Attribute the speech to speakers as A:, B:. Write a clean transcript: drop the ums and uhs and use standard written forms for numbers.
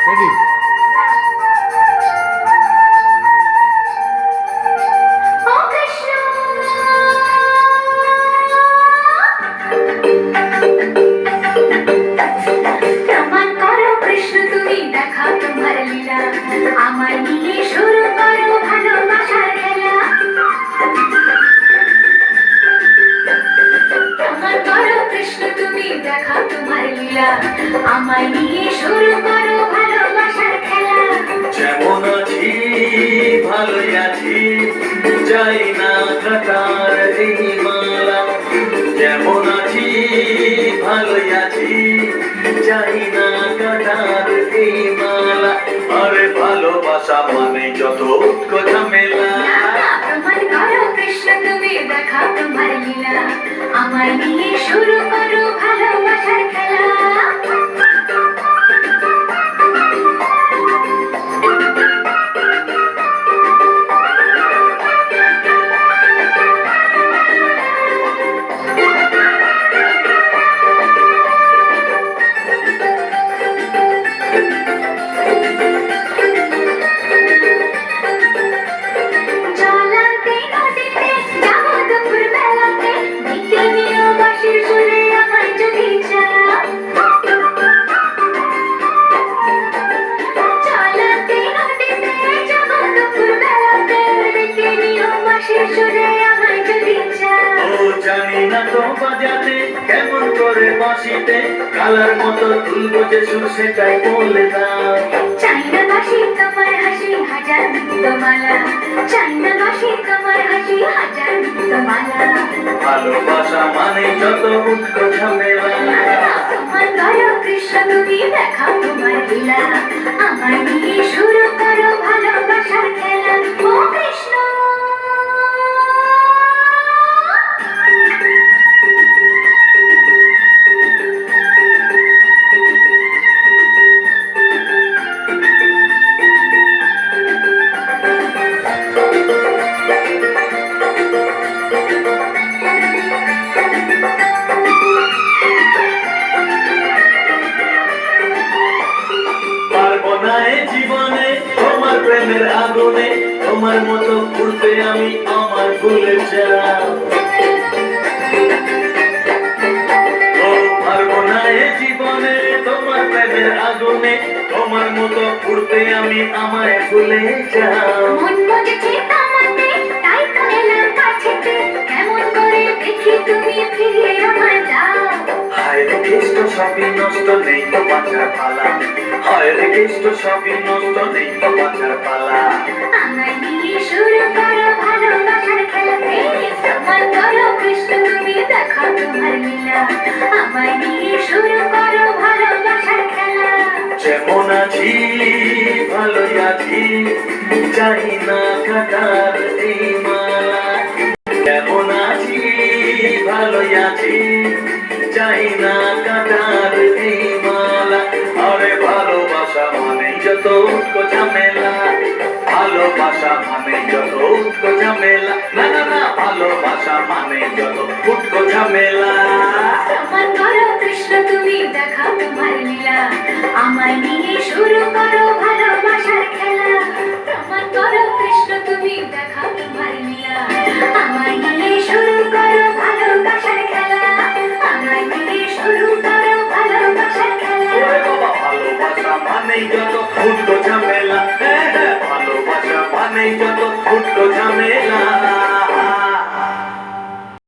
A: Ready?
B: প্রমাণ করো কৃষ্ণ তুমি দেখাও তোমার লীলা, আমায় নিয়ে শুরু করো ভালোবাসার খেলা। প্রমাণ করো কৃষ্ণ তুমি দেখাও তোমার লীলা, আমায় নিয়ে শুরু করো ভালোবাসার খেলা।
C: যেমন আছি ভালোই আছি, যাই না কাটার এই মালা। যেমন আছি ভালোই আছি, যাই না কাটার এই মালা। আরে ভালোবাসা মানে যত ঝামেলা।
B: প্রমাণ করো কৃষ্ণ তুমি দেখাও তোমার লীলা, আমায় নিয়ে শুরু করো ভালোবাসার খেলা।
C: জানি না তো বাজাতে কেমন করে বাঁশিতে, কালার মতো তুলবো যে সুর সেটাই বলে দাও।
B: চাই না বাসি তোমার হাসি হাজার মুক্তমালা, চাই না বাসি তোমার হাসি হাজার মুক্তমালা।
C: ভালোবাসা মানে যত উৎকট ঝামেলা।
B: প্রমাণ করো কৃষ্ণ তুমি দেখাও তোমার লীলা, আমার নিয়ে শুরু করো ভালোবাসার খেলা। ও কৃষ্ণ
C: পারবো না এ জীবনে তোমার প্রেমের আগুনে, তোমার মতো ঘুরতে আমি আমার ভুলে যাও। ও পারবো না এ জীবনে তোমার প্রেমের আগুনে, তোমার মতো ঘুরতে আমি আমায় ভুলে যাও।
B: মন মজেছে তামাতে, তাই তো এলাম কাছেতে, কেমন করে দেখি তুমি ফিরে আমায় যাও।
C: হায় রে কেষ্ট সবই নষ্ট, নেই তো বাঁচার পালা। হায় রে কেষ্ট সবই নষ্ট, নেই তো বাঁচার পালা।
B: আমায় নিয়ে শুরু করো ভালোবাসার খেলা। প্রমাণ করো কৃষ্ণ তুমি দেখাও তোমার লীলা, আমায় নিয়ে শুরু করো ভালোবাসার খেলা।
C: যেমন আছি ভালোই আছি, চাই না কাটার এই মালা। যেমন আছি ভালোই আছি, চাই না কাটার এই মালা। আরে ভালোবাসা মানে যত উৎকট ঝামেলা। ভালোবাসা মানে যত উৎকট ঝামেলা। না না না, ভালোবাসা মানে যত উৎকট ঝামেলা।
B: প্রমাণ করো কৃষ্ণ তুমি দেখাও তোমার লীলা, আমায় নিয়ে শুরু করো ভালোবাসার খেলা। প্রমাণ করো কৃষ্ণ তুমি দেখাও তোমার লীলা, আমায় নিয়ে শুরু করো ভালোবাসার খেলা। আমায় নিয়ে শুরু করো ভালোবাসার খেলা।
C: ওরে বাবা, ভালোবাসা মানে যত উৎকট ঝামেলা। ভালোবাসা মানে যত উৎকট ঝামেলা।